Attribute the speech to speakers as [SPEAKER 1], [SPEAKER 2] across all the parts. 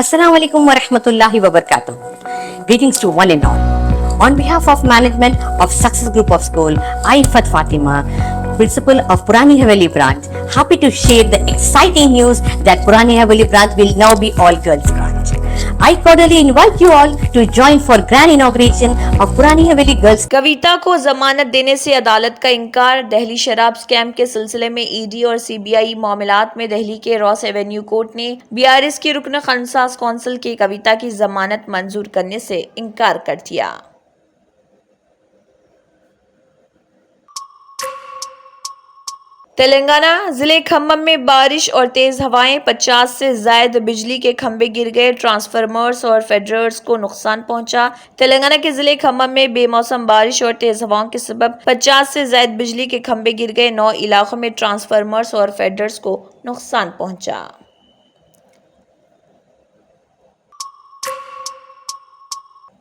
[SPEAKER 1] Assalamu alaikum wa rahmatullahi wa barakatuh. Greetings to one and all. On behalf of management of Success Group of School, I, Fat Fatima, Principal of Purani Haveli branch, happy to share the exciting news that Purani Haveli branch will now be all girls branch. I cordially invite you all to join for grand inauguration of Purani Haveli Girls.
[SPEAKER 2] कविता को जमानत देने से अदालत का इनकार। दिल्ली शराब scam के सिलसिले में ईडी और सीबीआई मामलात में दिल्ली के रॉस एवेन्यू कोर्ट ने बीआरएस की रुकन खनसास कौंसिल की कविता की जमानत मंजूर करने से इनकार कर दिया। तेलंगाना जिले खम्मम में बारिश और तेज हवाएं, 50 से जायद बिजली के खंभे गिर गए, ट्रांसफार्मर्स और फेडरर्स को नुकसान पहुंचा। तेलंगाना के जिले खम्मम में बेमौसम बारिश और तेज हवाओं के सबब 50 से जायद बिजली के खंभे गिर गए। 9 इलाकों में ट्रांसफार्मर्स और फेडरर्स को नुकसान पहुंचा।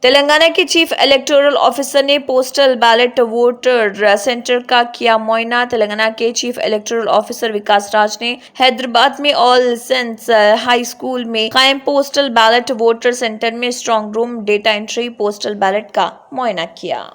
[SPEAKER 2] तेलंगाना के चीफ इलेक्टोरल ऑफिसर ने पोस्टल बैलेट वोटर सेंटर का किया मुआयना। तेलंगाना के चीफ इलेक्टोरल ऑफिसर विकास राज ने हैदराबाद में ऑल सेंट्स हाई स्कूल में कायम पोस्टल बैलेट वोटर सेंटर में strong room, data entry, postal ballot का मुआयना किया।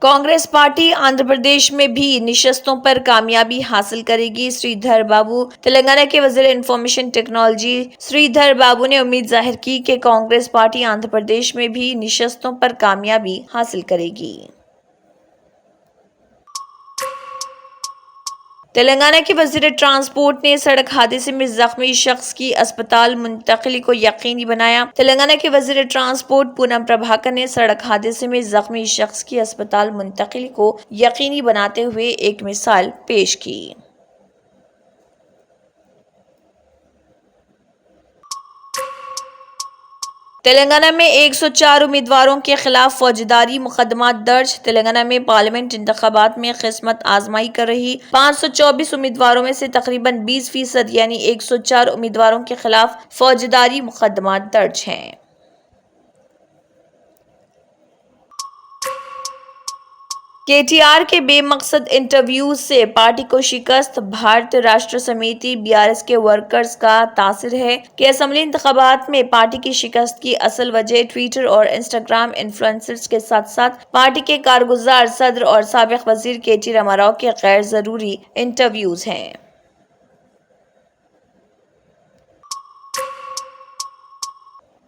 [SPEAKER 2] कांग्रेस पार्टी आंध्र प्रदेश में भी निशस्तों पर कामयाबी हासिल करेगी। श्रीधर बाबू, तेलंगाना के वजीर इंफॉर्मेशन टेक्नोलॉजी श्रीधर बाबू ने उम्मीद जाहिर की कि कांग्रेस पार्टी आंध्र प्रदेश में भी निशस्तों पर कामयाबी हासिल करेगी। तेलंगाना के वजीर ट्रांसपोर्ट ने सड़क हादसे में जख्मी शख्स की अस्पताल मुंतकिली को यकीनी बनाया। तेलंगाना के वजीर ट्रांसपोर्ट पूनम प्रभाकर ने सड़क हादसे में जख्मी शख्स की अस्पताल मुंतकिली को यकीनी बनाते हुए एक मिसाल पेश की। तेलंगाना में 104 उम्मीदवारों के खिलाफ फौजदारी मुकदमा दर्ज। तेलंगाना में पार्लियामेंट इंतखाबात में किस्मत आजमाई कर रही 524 उम्मीदवारों में से तकरीबन 20% यानी 104 उम्मीदवारों के खिलाफ फौजदारी मुकदमा दर्ज हैं। केटीआर के बेमकसद इंटरव्यू से पार्टी को शिकस्त। भारतीय राष्ट्र समिति बीआरएस के वर्कर्स का तासिर है कि असेंबली इंतखाबात में पार्टी की शिकस्त की असल वजह ट्विटर और इंस्टाग्राम इन्फ्लुएंसर्स के साथ साथ पार्टी के कारगुजार सदर और साबिक वजीर केटी रामाराव के गैर जरूरी इंटरव्यूज हैं।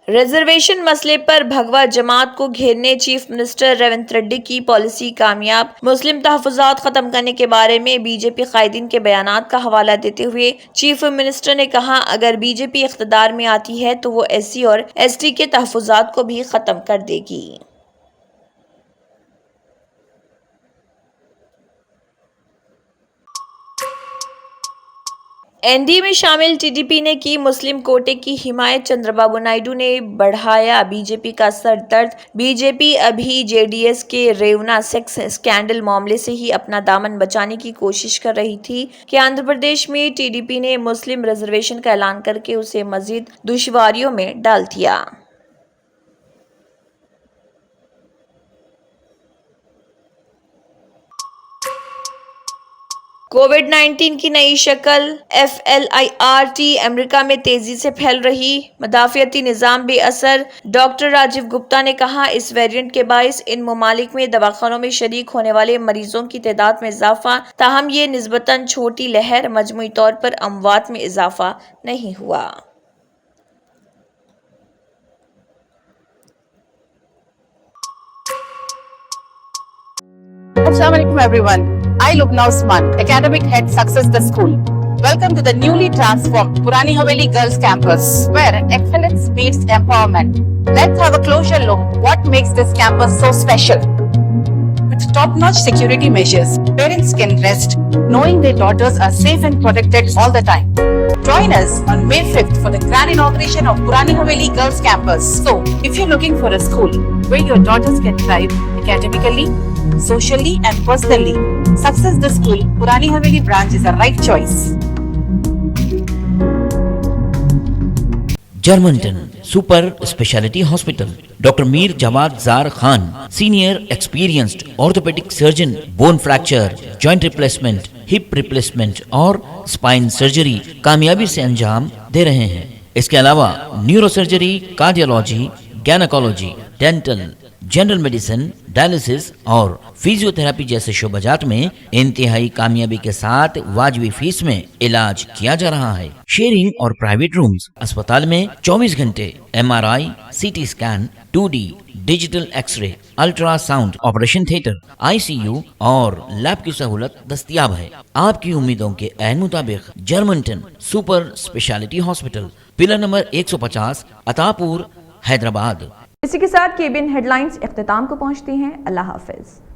[SPEAKER 2] रिजर्वेशन मसले पर भगवा जमात को घेरने चीफ मिनिस्टर रेवंत रेड्डी की पॉलिसी कामयाब। मुस्लिम तहफ़्फ़ुज़ात खत्म करने के बारे में बीजेपी कायदीन के बयानात का हवाला देते हुए चीफ मिनिस्टर ने कहा, अगर बीजेपी इख्तिदार में आती है तो वो एससी और एसटी के तहफ़्फ़ुज़ात को भी खत्म कर देगी। एनडीए में शामिल टीडीपी ने की मुस्लिम कोटे की हिमायत। चंद्रबाबू नायडू ने बढ़ाया बीजेपी का सर दर्द। बीजेपी अभी जेडीएस के रेवना सेक्स स्कैंडल मामले से ही अपना दामन बचाने की कोशिश कर रही थी कि आंध्र प्रदेश में टीडीपी ने मुस्लिम रिजर्वेशन का ऐलान करके उसे मजीद दुश्वारियों में डाल दिया। कोविड-19 की नई शक्ल FLIRT अमेरिका में तेजी से फैल रही, मदाफियती निज़ाम बेअसर। डॉक्टर राजीव गुप्ता ने कहा, इस वेरिएंट के बायस इन ममालिक में दवाखानों में शरीक होने वाले मरीजों की तादाद में इजाफा। ताहम ये निस्बतन छोटी लहर, मजमूई तौर पर अमवात में इजाफा नहीं हुआ।
[SPEAKER 3] Assalamualaikum everyone. I Lubna Usman, Academic Head Success the School. Welcome to the newly transformed Purani Haveli Girls Campus, where excellence meets empowerment. Let's have a closer look what makes this campus so special. With top-notch security measures, parents can rest knowing their daughters are safe and protected all the time. Join us on May 5th for the grand inauguration of Purani Haveli Girls Campus. So, if you're looking for a school where your daughters can thrive academically, socially and personally, Success the School, Purani Haveli branch is the right choice.
[SPEAKER 4] Germantown Super Speciality Hospital. Dr. Mir Jawad Zar Khan, Senior Experienced Orthopedic Surgeon, Bone Fracture, Joint Replacement, hip replacement और spine surgery कामयाबी से अंजाम दे रहे हैं। इसके अलावा neuro surgery, cardiology, gynaecology, dental, general medicine, dialysis और फिजियोथेरेपी जैसे शोबाजात में इंतहाई कामयाबी के साथ वाजबी फीस में इलाज किया जा रहा है। शेयरिंग और प्राइवेट रूम्स, अस्पताल में 24 घंटे MRI, CT scan, 2D digital x ray, ultrasound, operation theatre, ICU और लैब की सहूलत दस्तयाब है। आपकी उम्मीदों के ऐन मुताबिक Germanten super speciality hospital, pillar number 150, Attapur, Hyderabad.
[SPEAKER 5] इसी के साथ केबिन हेडलाइंस इख्तिताम को पहुंचती हैं। अल्लाह हाफिज।